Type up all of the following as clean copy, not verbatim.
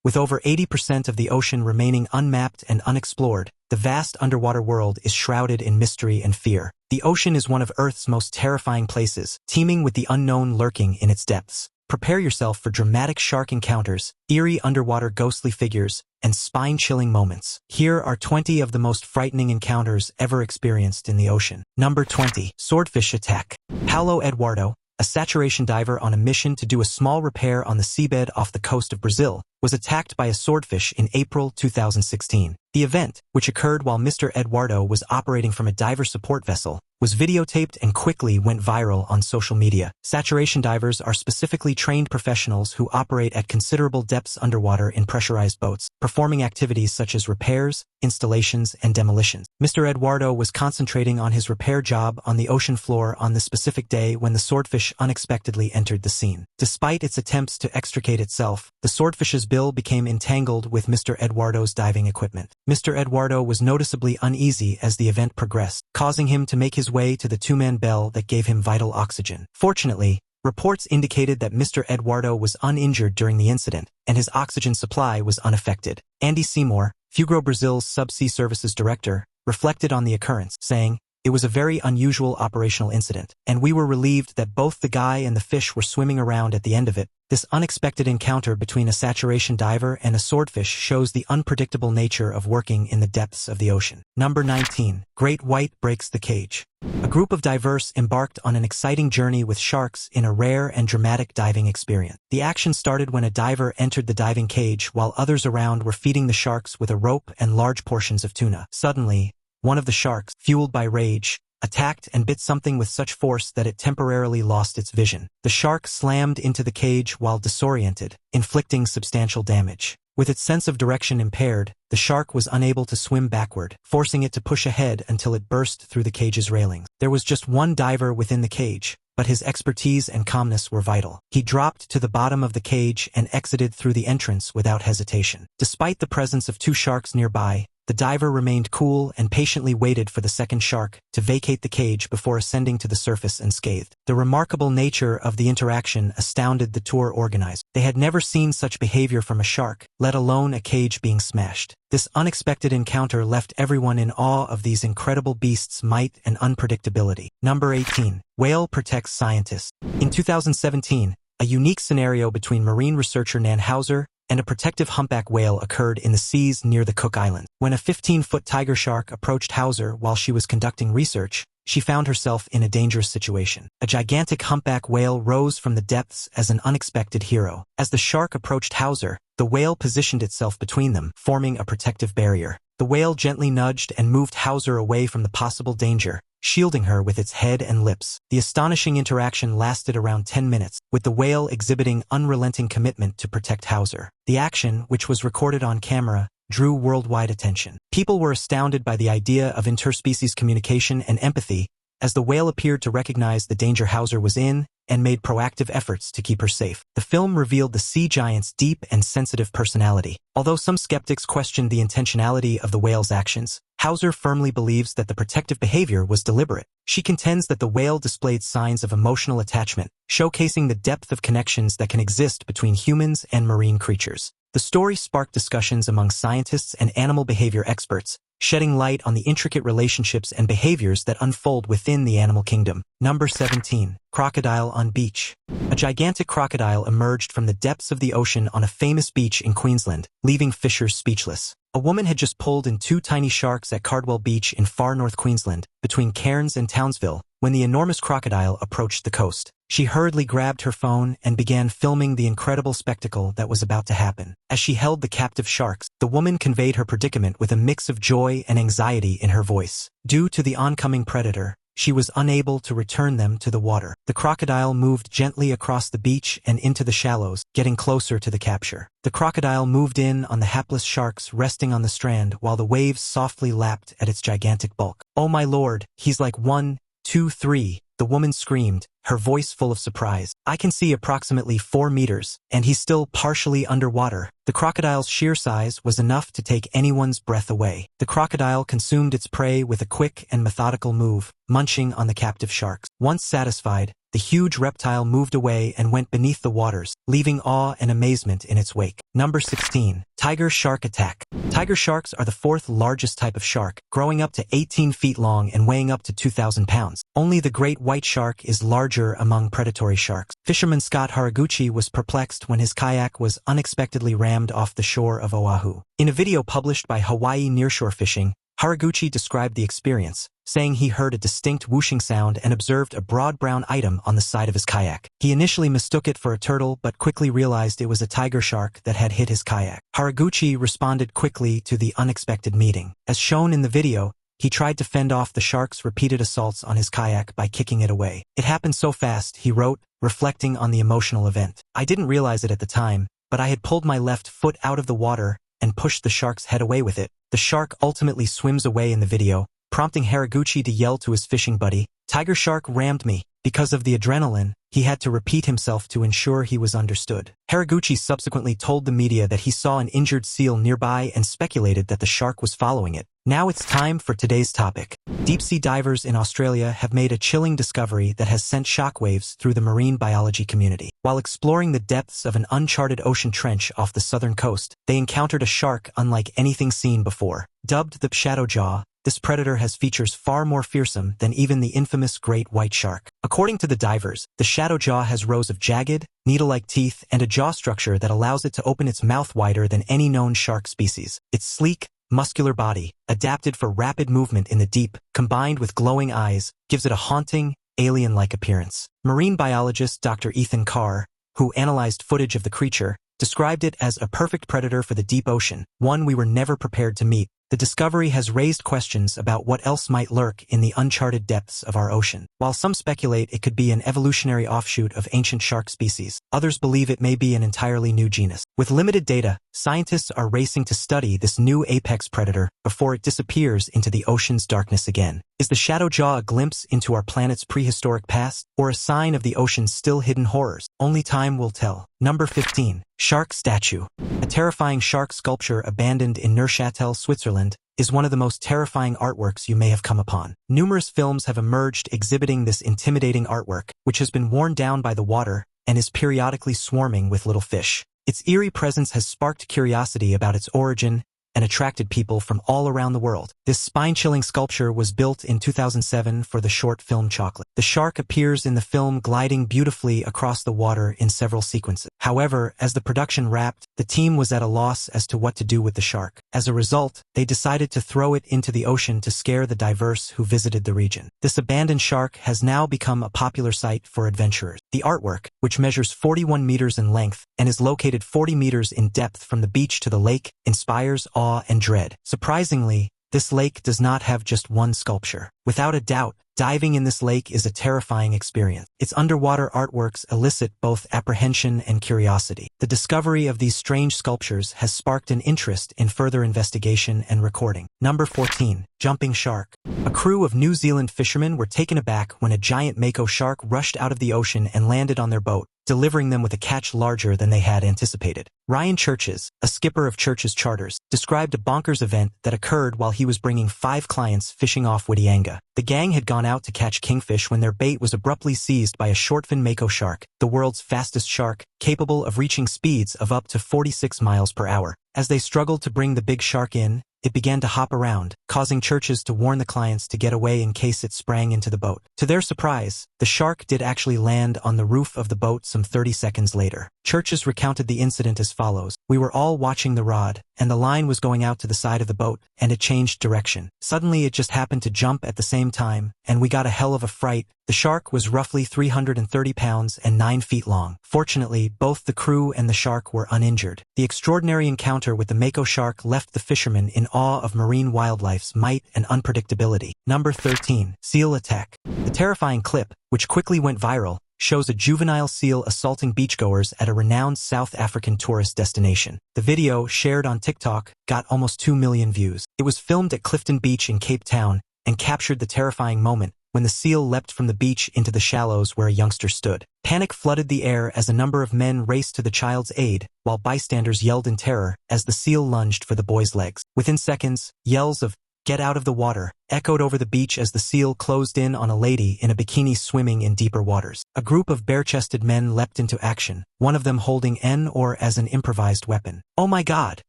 With over 80% of the ocean remaining unmapped and unexplored, the vast underwater world is shrouded in mystery and fear. The ocean is one of Earth's most terrifying places, teeming with the unknown lurking in its depths. Prepare yourself for dramatic shark encounters, eerie underwater ghostly figures, and spine-chilling moments. Here are 20 of the most frightening encounters ever experienced in the ocean. Number 20. Swordfish attack. Paulo Eduardo, a saturation diver on a mission to do a small repair on the seabed off the coast of Brazil, was attacked by a swordfish in April 2016. The event, which occurred while Mr. Eduardo was operating from a diver support vessel, was videotaped and quickly went viral on social media. Saturation divers are specifically trained professionals who operate at considerable depths underwater in pressurized boats, performing activities such as repairs, installations, and demolitions. Mr. Eduardo was concentrating on his repair job on the ocean floor on the specific day when the swordfish unexpectedly entered the scene. Despite its attempts to extricate itself, the swordfish's bill became entangled with Mr. Eduardo's diving equipment. Mr. Eduardo was noticeably uneasy as the event progressed, causing him to make his way to the two-man bell that gave him vital oxygen. Fortunately, reports indicated that Mr. Eduardo was uninjured during the incident, and his oxygen supply was unaffected. Andy Seymour, Fugro Brazil's subsea services director, reflected on the occurrence, saying, "It was a very unusual operational incident, and we were relieved that both the guy and the fish were swimming around at the end of it. This unexpected encounter between a saturation diver and a swordfish shows the unpredictable nature of working in the depths of the ocean." Number 19. Great White breaks the cage. A group of divers embarked on an exciting journey with sharks in a rare and dramatic diving experience. The action started when a diver entered the diving cage while others around were feeding the sharks with a rope and large portions of tuna. Suddenly, one of the sharks, fueled by rage, attacked and bit something with such force that it temporarily lost its vision. The shark slammed into the cage while disoriented, inflicting substantial damage. With its sense of direction impaired, the shark was unable to swim backward, forcing it to push ahead until it burst through the cage's railings. There was just one diver within the cage, but his expertise and calmness were vital. He dropped to the bottom of the cage and exited through the entrance without hesitation. Despite the presence of two sharks nearby, the diver remained cool and patiently waited for the second shark to vacate the cage before ascending to the surface unscathed. The remarkable nature of the interaction astounded the tour organizers. They had never seen such behavior from a shark, let alone a cage being smashed. This unexpected encounter left everyone in awe of these incredible beasts' might and unpredictability. Number 18. Whale protects scientists. In 2017, a unique scenario between marine researcher Nan Hauser and a protective humpback whale occurred in the seas near the Cook Islands. When a 15-foot tiger shark approached Hauser while she was conducting research, she found herself in a dangerous situation. A gigantic humpback whale rose from the depths as an unexpected hero. As the shark approached Hauser, the whale positioned itself between them, forming a protective barrier. The whale gently nudged and moved Hauser away from the possible danger, shielding her with its head and lips. The astonishing interaction lasted around 10 minutes, with the whale exhibiting unrelenting commitment to protect Hauser. The action, which was recorded on camera, drew worldwide attention. People were astounded by the idea of interspecies communication and empathy, as the whale appeared to recognize the danger Hauser was in and made proactive efforts to keep her safe. The film revealed the sea giant's deep and sensitive personality. Although some skeptics questioned the intentionality of the whale's actions, Hauser firmly believes that the protective behavior was deliberate. She contends that the whale displayed signs of emotional attachment, showcasing the depth of connections that can exist between humans and marine creatures. The story sparked discussions among scientists and animal behavior experts, shedding light on the intricate relationships and behaviors that unfold within the animal kingdom. Number 17. Crocodile on beach. A gigantic crocodile emerged from the depths of the ocean on a famous beach in Queensland, leaving fishers speechless. A woman had just pulled in two tiny sharks at Cardwell Beach in far north Queensland, between Cairns and Townsville, when the enormous crocodile approached the coast. She hurriedly grabbed her phone and began filming the incredible spectacle that was about to happen. As she held the captive sharks, the woman conveyed her predicament with a mix of joy and anxiety in her voice. Due to the oncoming predator, she was unable to return them to the water. The crocodile moved gently across the beach and into the shallows, getting closer to the capture. The crocodile moved in on the hapless sharks resting on the strand while the waves softly lapped at its gigantic bulk. "Oh my lord, he's like 1, 2, 3, the woman screamed, her voice full of surprise. "I can see approximately 4 meters, and he's still partially underwater." The crocodile's sheer size was enough to take anyone's breath away. The crocodile consumed its prey with a quick and methodical move, munching on the captive sharks. Once satisfied, the huge reptile moved away and went beneath the waters, leaving awe and amazement in its wake. Number 16. Tiger shark attack. Tiger sharks are the fourth largest type of shark, growing up to 18 feet long and weighing up to 2,000 pounds. Only the great white shark is larger among predatory sharks. Fisherman Scott Haraguchi was perplexed when his kayak was unexpectedly rammed off the shore of Oahu. In a video published by Hawaii Nearshore Fishing, Haraguchi described the experience, saying he heard a distinct whooshing sound and observed a broad brown item on the side of his kayak. He initially mistook it for a turtle but quickly realized it was a tiger shark that had hit his kayak. Haraguchi responded quickly to the unexpected meeting. As shown in the video, he tried to fend off the shark's repeated assaults on his kayak by kicking it away. It happened so fast, he wrote, reflecting on the emotional event. I didn't realize it at the time, but I had pulled my left foot out of the water and pushed the shark's head away with it. The shark ultimately swims away in the video, prompting Haraguchi to yell to his fishing buddy, "Tiger shark rammed me." Because of the adrenaline, he had to repeat himself to ensure he was understood. Haraguchi subsequently told the media that he saw an injured seal nearby and speculated that the shark was following it. Now it's time for today's topic. Deep-sea divers in Australia have made a chilling discovery that has sent shockwaves through the marine biology community. While exploring the depths of an uncharted ocean trench off the southern coast, they encountered a shark unlike anything seen before. Dubbed the shadow jaw, this predator has features far more fearsome than even the infamous great white shark. According to the divers, the shadow jaw has rows of jagged, needle-like teeth and a jaw structure that allows it to open its mouth wider than any known shark species. Its sleek, muscular body, adapted for rapid movement in the deep, combined with glowing eyes, gives it a haunting, alien-like appearance. Marine biologist Dr. Ethan Carr, who analyzed footage of the creature, described it as a perfect predator for the deep ocean, one we were never prepared to meet. The discovery has raised questions about what else might lurk in the uncharted depths of our ocean. While some speculate it could be an evolutionary offshoot of ancient shark species, others believe it may be an entirely new genus. With limited data, scientists are racing to study this new apex predator before it disappears into the ocean's darkness again. Is the shadow jaw a glimpse into our planet's prehistoric past, or a sign of the ocean's still hidden horrors? Only time will tell. Number 15. Shark statue. A terrifying shark sculpture abandoned in Neuchâtel, Switzerland, is one of the most terrifying artworks you may have come upon. Numerous films have emerged exhibiting this intimidating artwork, which has been worn down by the water and is periodically swarming with little fish. Its eerie presence has sparked curiosity about its origin and attracted people from all around the world. This spine-chilling sculpture was built in 2007 for the short film Chocolate. The shark appears in the film gliding beautifully across the water in several sequences. However, as the production wrapped, the team was at a loss as to what to do with the shark. As a result, they decided to throw it into the ocean to scare the divers who visited the region. This abandoned shark has now become a popular site for adventurers. The artwork, which measures 41 meters in length and is located 40 meters in depth from the beach to the lake, inspires awe and dread. Surprisingly, this lake does not have just one sculpture. Without a doubt, diving in this lake is a terrifying experience. Its underwater artworks elicit both apprehension and curiosity. The discovery of these strange sculptures has sparked an interest in further investigation and recording. Number 14. Jumping shark. A crew of New Zealand fishermen were taken aback when a giant mako shark rushed out of the ocean and landed on their boat, delivering them with a catch larger than they had anticipated. Ryan Churches, a skipper of Churches Charters, described a bonkers event that occurred while he was bringing 5 clients fishing off Whitianga. The gang had gone out to catch kingfish when their bait was abruptly seized by a shortfin mako shark, the world's fastest shark, capable of reaching speeds of up to 46 miles per hour. As they struggled to bring the big shark in, it began to hop around, causing Churches to warn the clients to get away in case it sprang into the boat. To their surprise, the shark did actually land on the roof of the boat some 30 seconds later. Churches recounted the incident as follows: "We were all watching the rod, and the line was going out to the side of the boat, and it changed direction. Suddenly it just happened to jump at the same time, and we got a hell of a fright." The shark was roughly 330 pounds and 9 feet long. Fortunately, both the crew and the shark were uninjured. The extraordinary encounter with the mako shark left the fishermen in awe of marine wildlife's might and unpredictability. Number 13. Seal attack. The terrifying clip, which quickly went viral, shows a juvenile seal assaulting beachgoers at a renowned South African tourist destination. The video, shared on TikTok, got almost 2 million views. It was filmed at Clifton Beach in Cape Town and captured the terrifying moment when the seal leapt from the beach into the shallows where a youngster stood. Panic flooded the air as a number of men raced to the child's aid, while bystanders yelled in terror as the seal lunged for the boy's legs. Within seconds, yells of "Get out of the water," echoed over the beach as the seal closed in on a lady in a bikini swimming in deeper waters. A group of bare-chested men leapt into action, one of them holding an oar as an improvised weapon. "Oh my God!"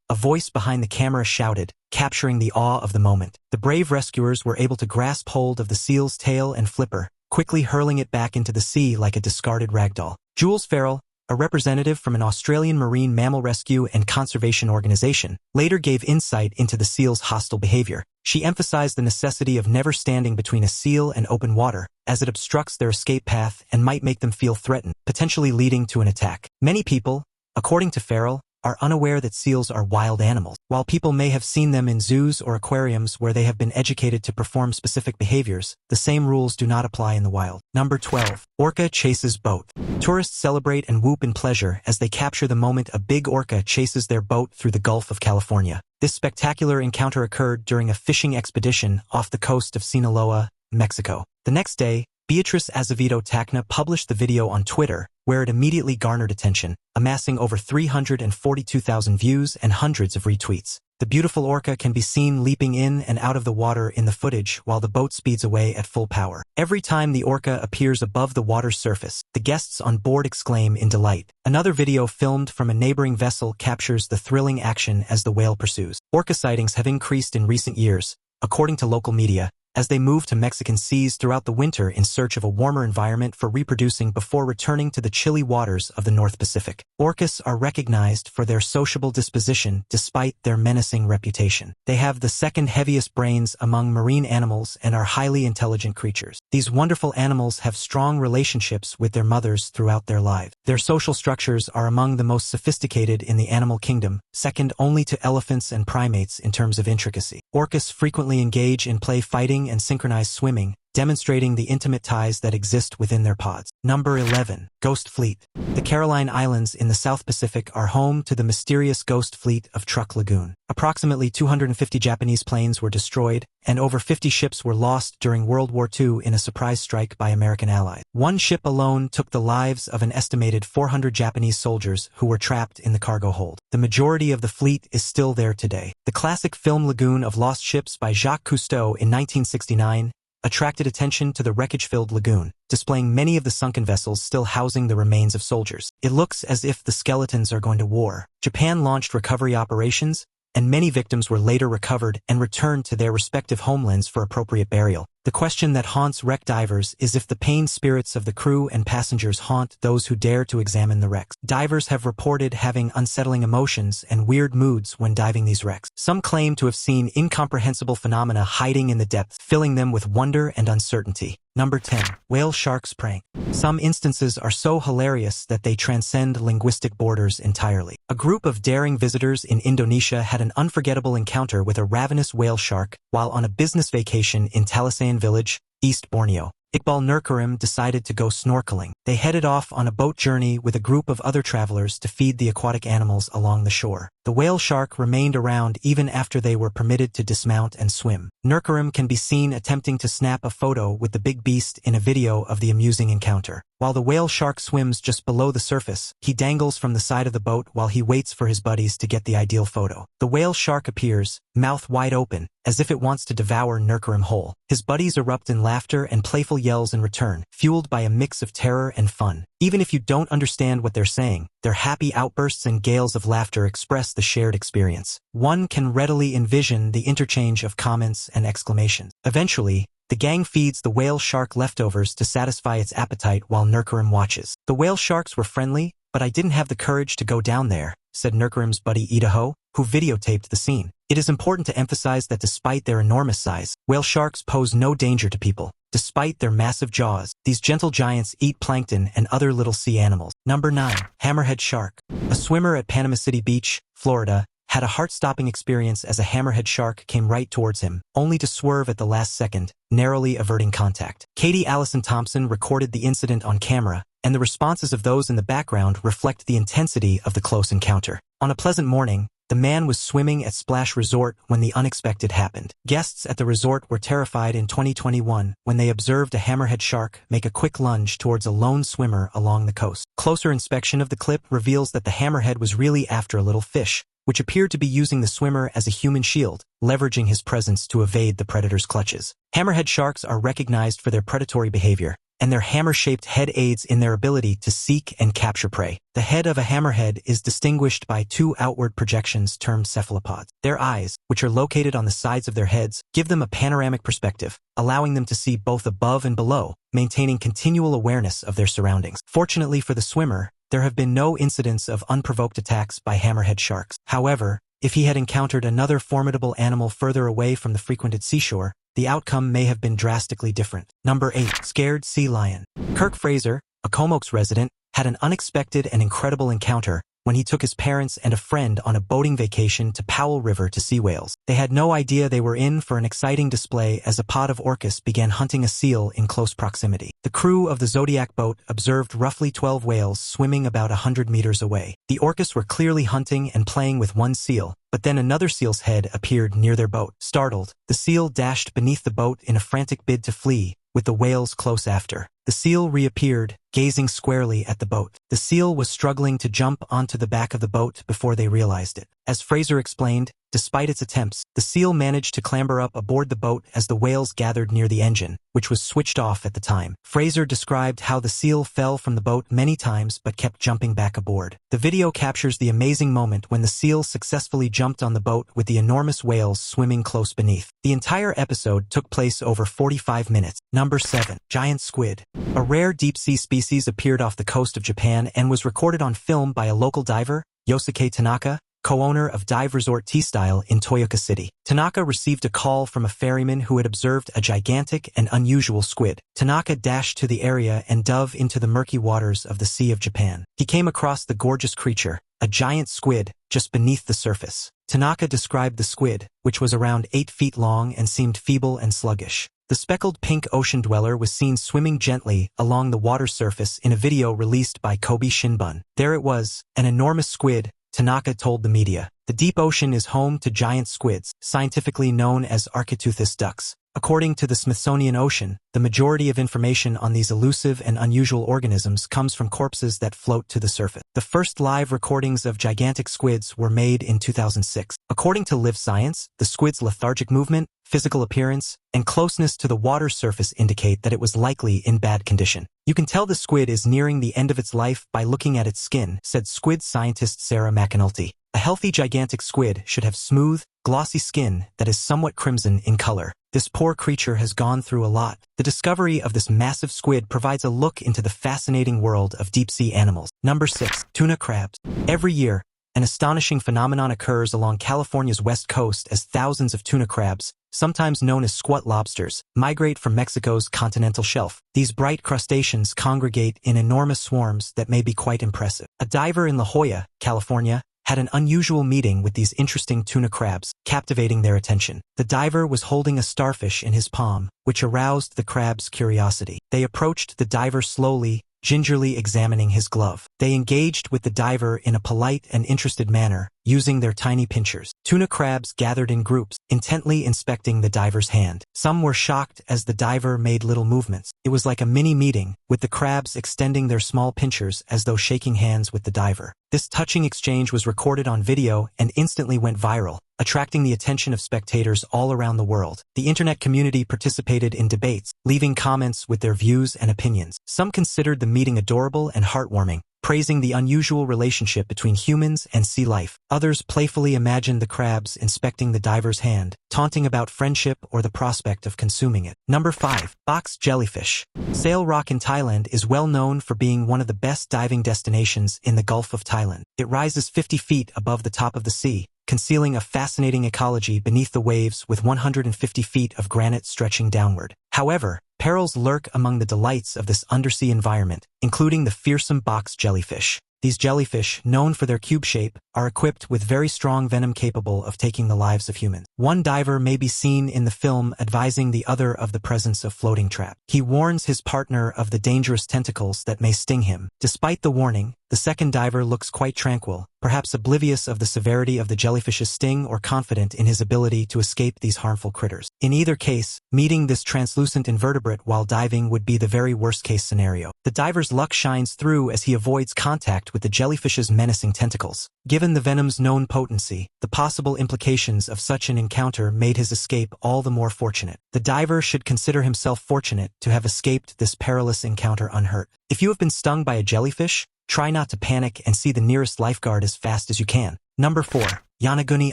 a voice behind the camera shouted, capturing the awe of the moment. The brave rescuers were able to grasp hold of the seal's tail and flipper, quickly hurling it back into the sea like a discarded ragdoll. Jules Farrell, a representative from an Australian marine mammal rescue and conservation organization, later gave insight into the seal's hostile behavior. She emphasized the necessity of never standing between a seal and open water, as it obstructs their escape path and might make them feel threatened, potentially leading to an attack. Many people, according to Farrell, are unaware that seals are wild animals. While people may have seen them in zoos or aquariums where they have been educated to perform specific behaviors, the same rules do not apply in the wild. Number 12. Orca chases boat. Tourists celebrate and whoop in pleasure as they capture the moment a big orca chases their boat through the Gulf of California. This spectacular encounter occurred during a fishing expedition off the coast of Sinaloa, Mexico. The next day, Beatrice Azevedo Tacna published the video on Twitter, where it immediately garnered attention, amassing over 342,000 views and hundreds of retweets. The beautiful orca can be seen leaping in and out of the water in the footage while the boat speeds away at full power. Every time the orca appears above the water's surface, the guests on board exclaim in delight. Another video filmed from a neighboring vessel captures the thrilling action as the whale pursues. Orca sightings have increased in recent years, according to local media, as they move to Mexican seas throughout the winter in search of a warmer environment for reproducing before returning to the chilly waters of the North Pacific. Orcas are recognized for their sociable disposition despite their menacing reputation. They have the second heaviest brains among marine animals and are highly intelligent creatures. These wonderful animals have strong relationships with their mothers throughout their lives. Their social structures are among the most sophisticated in the animal kingdom, second only to elephants and primates in terms of intricacy. Orcas frequently engage in play fighting and synchronized swimming, demonstrating the intimate ties that exist within their pods. Number 11. Ghost Fleet. The Caroline Islands in the South Pacific are home to the mysterious ghost fleet of Truk Lagoon. Approximately 250 Japanese planes were destroyed, and over 50 ships were lost during World War II in a surprise strike by American allies. One ship alone took the lives of an estimated 400 Japanese soldiers who were trapped in the cargo hold. The majority of the fleet is still there today. The classic film Lagoon of Lost Ships by Jacques Cousteau in 1969 attracted attention to the wreckage-filled lagoon, displaying many of the sunken vessels still housing the remains of soldiers. It looks as if the skeletons are going to war. Japan launched recovery operations, and many victims were later recovered and returned to their respective homelands for appropriate burial. The question that haunts wreck divers is if the pained spirits of the crew and passengers haunt those who dare to examine the wrecks. Divers have reported having unsettling emotions and weird moods when diving these wrecks. Some claim to have seen incomprehensible phenomena hiding in the depths, filling them with wonder and uncertainty. Number 10. Whale sharks prank. Some instances are so hilarious that they transcend linguistic borders entirely. A group of daring visitors in Indonesia had an unforgettable encounter with a ravenous whale shark while on a business vacation in Talisayan Village, East Borneo. Iqbal Nurkarim decided to go snorkeling. They headed off on a boat journey with a group of other travelers to feed the aquatic animals along the shore. The whale shark remained around even after they were permitted to dismount and swim. Nurkarim can be seen attempting to snap a photo with the big beast in a video of the amusing encounter. While the whale shark swims just below the surface, he dangles from the side of the boat while he waits for his buddies to get the ideal photo. The whale shark appears, mouth wide open, as if it wants to devour Nurkarim whole. His buddies erupt in laughter and playful yells in return, fueled by a mix of terror and fun. Even if you don't understand what they're saying, their happy outbursts and gales of laughter express the shared experience. One can readily envision the interchange of comments and exclamations. Eventually, the gang feeds the whale shark leftovers to satisfy its appetite while Nurkarim watches. The whale sharks were friendly, but I didn't have the courage to go down there, said Nurkarim's buddy Idaho, who videotaped the scene. It is important to emphasize that despite their enormous size, whale sharks pose no danger to people. Despite their massive jaws, these gentle giants eat plankton and other little sea animals. Number 9. Hammerhead shark. A swimmer at Panama City Beach, Florida, had a heart-stopping experience as a hammerhead shark came right towards him, only to swerve at the last second, narrowly averting contact. Katie Allison Thompson recorded the incident on camera, and the responses of those in the background reflect the intensity of the close encounter. On a pleasant morning, the man was swimming at Splash Resort when the unexpected happened. Guests at the resort were terrified in 2021 when they observed a hammerhead shark make a quick lunge towards a lone swimmer along the coast. Closer inspection of the clip reveals that the hammerhead was really after a little fish, which appeared to be using the swimmer as a human shield, leveraging his presence to evade the predator's clutches. Hammerhead sharks are recognized for their predatory behavior, and their hammer-shaped head aids in their ability to seek and capture prey. The head of a hammerhead is distinguished by two outward projections termed cephalopods. Their eyes, which are located on the sides of their heads, give them a panoramic perspective, allowing them to see both above and below, maintaining continual awareness of their surroundings. Fortunately for the swimmer, there have been no incidents of unprovoked attacks by hammerhead sharks. However, if he had encountered another formidable animal further away from the frequented seashore, the outcome may have been drastically different. Number 8. Scared sea lion. Kirk Fraser, a Comox resident, had an unexpected and incredible encounter when he took his parents and a friend on a boating vacation to Powell River to see whales. They had no idea they were in for an exciting display as a pod of Orcas began hunting a seal in close proximity. The crew of the Zodiac boat observed roughly 12 whales swimming about 100 meters away. The Orcas were clearly hunting and playing with one seal, but then another seal's head appeared near their boat. Startled, the seal dashed beneath the boat in a frantic bid to flee, with the whales close after. The seal reappeared, gazing squarely at the boat. The seal was struggling to jump onto the back of the boat before they realized it. As Fraser explained, despite its attempts, the seal managed to clamber up aboard the boat as the whales gathered near the engine, which was switched off at the time. Fraser described how the seal fell from the boat many times but kept jumping back aboard. The video captures the amazing moment when the seal successfully jumped on the boat with the enormous whales swimming close beneath. The entire episode took place over 45 minutes. Number 7. Giant squid. A rare deep-sea species appeared off the coast of Japan and was recorded on film by a local diver, Yosuke Tanaka, co-owner of dive resort T-Style in Toyooka City. Tanaka received a call from a ferryman who had observed a gigantic and unusual squid. Tanaka dashed to the area and dove into the murky waters of the Sea of Japan. He came across the gorgeous creature, a giant squid, just beneath the surface. Tanaka described the squid, which was around 8 feet long and seemed feeble and sluggish. The speckled pink ocean dweller was seen swimming gently along the water surface in a video released by Kobe Shinbun. There it was, an enormous squid, Tanaka told the media. The deep ocean is home to giant squids, scientifically known as Architeuthis ducks. According to the Smithsonian Ocean, the majority of information on these elusive and unusual organisms comes from corpses that float to the surface. The first live recordings of gigantic squids were made in 2006. According to Live Science, the squid's lethargic movement, physical appearance, and closeness to the water surface indicate that it was likely in bad condition. You can tell the squid is nearing the end of its life by looking at its skin, said squid scientist Sarah McAnulty. A healthy gigantic squid should have smooth, glossy skin that is somewhat crimson in color. This poor creature has gone through a lot. The discovery of this massive squid provides a look into the fascinating world of deep-sea animals. Number 6. Tuna crabs. Every year, an astonishing phenomenon occurs along California's west coast as thousands of tuna crabs, sometimes known as squat lobsters, migrate from Mexico's continental shelf. These bright crustaceans congregate in enormous swarms that may be quite impressive. A diver in La Jolla, California, had an unusual meeting with these interesting tuna crabs, captivating their attention. The diver was holding a starfish in his palm, which aroused the crab's curiosity. They approached the diver slowly, gingerly examining his glove. They engaged with the diver in a polite and interested manner, using their tiny pinchers. Tuna crabs gathered in groups, intently inspecting the diver's hand. Some were shocked as the diver made little movements. It was like a mini-meeting, with the crabs extending their small pinchers as though shaking hands with the diver. This touching exchange was recorded on video and instantly went viral, attracting the attention of spectators all around the world. The internet community participated in debates, leaving comments with their views and opinions. Some considered the meeting adorable and heartwarming, praising the unusual relationship between humans and sea life. Others playfully imagined the crabs inspecting the diver's hand, taunting about friendship or the prospect of consuming it. Number 5. Box jellyfish. Sail Rock in Thailand is well known for being one of the best diving destinations in the Gulf of Thailand. It rises 50 feet above the top of the sea, concealing a fascinating ecology beneath the waves with 150 feet of granite stretching downward. However, perils lurk among the delights of this undersea environment, including the fearsome box jellyfish. These jellyfish, known for their cube shape, are equipped with very strong venom capable of taking the lives of humans. One diver may be seen in the film advising the other of the presence of floating traps. He warns his partner of the dangerous tentacles that may sting him. Despite the warning, The second diver looks quite tranquil, perhaps oblivious of the severity of the jellyfish's sting or confident in his ability to escape these harmful critters. In either case, meeting this translucent invertebrate while diving would be the very worst-case scenario. The diver's luck shines through as he avoids contact with the jellyfish's menacing tentacles. Given the venom's known potency, the possible implications of such an encounter made his escape all the more fortunate. The diver should consider himself fortunate to have escaped this perilous encounter unhurt. If you have been stung by a jellyfish, try not to panic and see the nearest lifeguard as fast as you can. Number 4. Yonaguni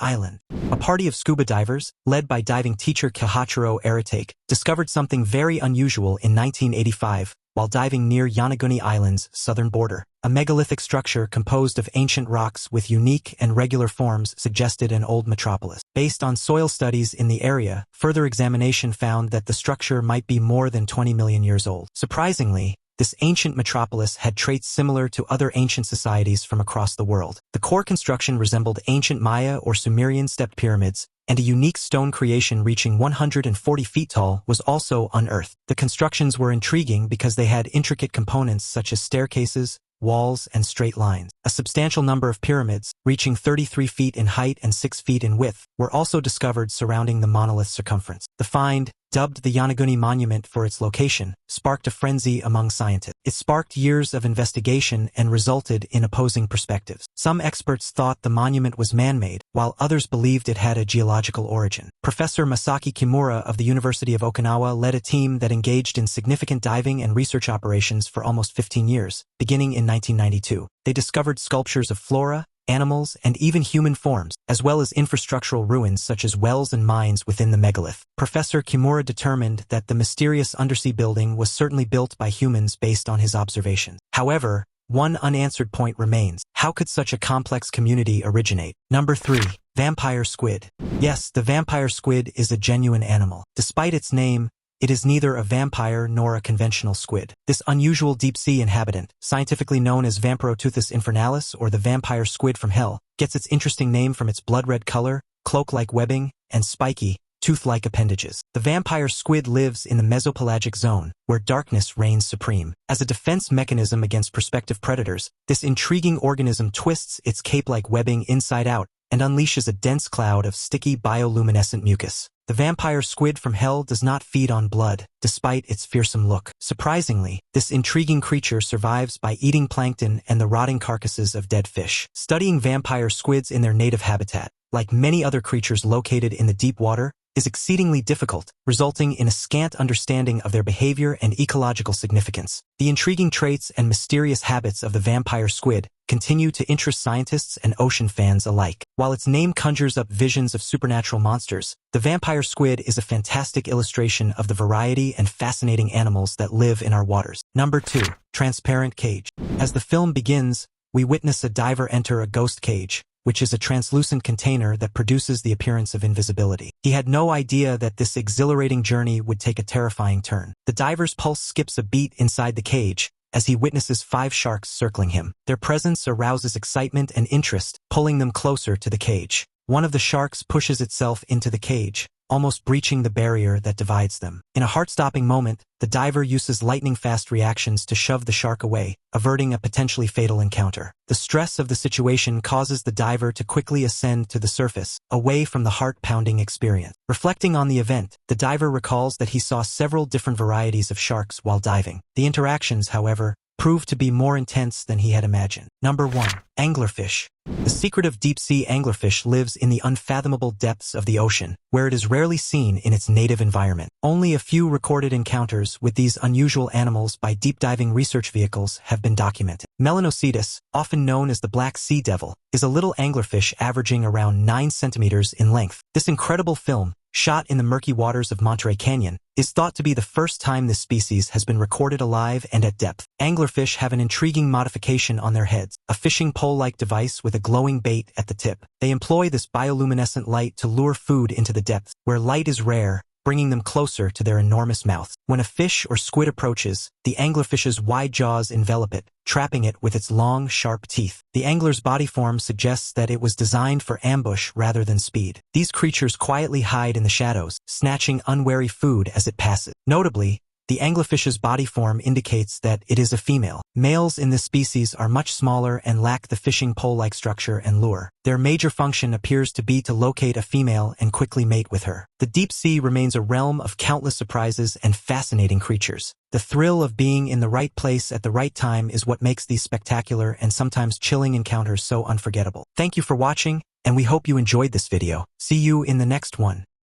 Island. A party of scuba divers, led by diving teacher Kihachiro Aratake, discovered something very unusual in 1985 while diving near Yonaguni Island's southern border. A megalithic structure composed of ancient rocks with unique and regular forms suggested an old metropolis. Based on soil studies in the area, further examination found that the structure might be more than 20 million years old. Surprisingly, this ancient metropolis had traits similar to other ancient societies from across the world. The core construction resembled ancient Maya or Sumerian stepped pyramids, and a unique stone creation reaching 140 feet tall was also unearthed. The constructions were intriguing because they had intricate components such as staircases, walls, and straight lines. A substantial number of pyramids, reaching 33 feet in height and 6 feet in width, were also discovered surrounding the monolith's circumference. The find, dubbed the Yonaguni Monument for its location, sparked a frenzy among scientists. It sparked years of investigation and resulted in opposing perspectives. Some experts thought the monument was man-made, while others believed it had a geological origin. Professor Masaki Kimura of the University of Okinawa led a team that engaged in significant diving and research operations for almost 15 years, beginning in 1992. They discovered sculptures of flora, animals, and even human forms, as well as infrastructural ruins such as wells and mines within the megalith. Professor Kimura determined that the mysterious undersea building was certainly built by humans based on his observations. However, one unanswered point remains. How could such a complex community originate? Number 3. Vampire squid. Yes, the vampire squid is a genuine animal. Despite its name, it is neither a vampire nor a conventional squid. This unusual deep-sea inhabitant, scientifically known as Vampirotuthis infernalis or the vampire squid from hell, gets its interesting name from its blood-red color, cloak-like webbing, and spiky, tooth-like appendages. The vampire squid lives in the mesopelagic zone, where darkness reigns supreme. As a defense mechanism against prospective predators, this intriguing organism twists its cape-like webbing inside out and unleashes a dense cloud of sticky bioluminescent mucus. The vampire squid from hell does not feed on blood, despite its fearsome look. Surprisingly, this intriguing creature survives by eating plankton and the rotting carcasses of dead fish. Studying vampire squids in their native habitat, like many other creatures located in the deep water, is exceedingly difficult, resulting in a scant understanding of their behavior and ecological significance. The intriguing traits and mysterious habits of the vampire squid continue to interest scientists and ocean fans alike. While its name conjures up visions of supernatural monsters, the vampire squid is a fantastic illustration of the variety and fascinating animals that live in our waters. Number 2. Transparent cage. As the film begins, we witness a diver enter a ghost cage, which is a translucent container that produces the appearance of invisibility. He had no idea that this exhilarating journey would take a terrifying turn. The diver's pulse skips a beat inside the cage as he witnesses 5 sharks circling him. Their presence arouses excitement and interest, pulling them closer to the cage. One of the sharks pushes itself into the cage, almost breaching the barrier that divides them. In a heart-stopping moment, the diver uses lightning-fast reactions to shove the shark away, averting a potentially fatal encounter. The stress of the situation causes the diver to quickly ascend to the surface, away from the heart-pounding experience. Reflecting on the event, the diver recalls that he saw several different varieties of sharks while diving. The interactions, however, proved to be more intense than he had imagined. Number 1. Anglerfish. The secret of deep-sea anglerfish lives in the unfathomable depths of the ocean, where it is rarely seen in its native environment. Only a few recorded encounters with these unusual animals by deep-diving research vehicles have been documented. Melanocetus, often known as the black sea devil, is a little anglerfish averaging around 9 centimeters in length. This incredible film, shot in the murky waters of Monterey Canyon, is thought to be the first time this species has been recorded alive and at depth. Anglerfish have an intriguing modification on their heads, a fishing pole-like device with a glowing bait at the tip. They employ this bioluminescent light to lure food into the depths, where light is rare, bringing them closer to their enormous mouths. When a fish or squid approaches, the anglerfish's wide jaws envelop it, trapping it with its long, sharp teeth. The angler's body form suggests that it was designed for ambush rather than speed. These creatures quietly hide in the shadows, snatching unwary food as it passes. Notably, The anglerfish's body form indicates that it is a female. Males in this species are much smaller and lack the fishing pole-like structure and lure. Their major function appears to be to locate a female and quickly mate with her. The deep sea remains a realm of countless surprises and fascinating creatures. The thrill of being in the right place at the right time is what makes these spectacular and sometimes chilling encounters so unforgettable. Thank you for watching, and we hope you enjoyed this video. See you in the next one.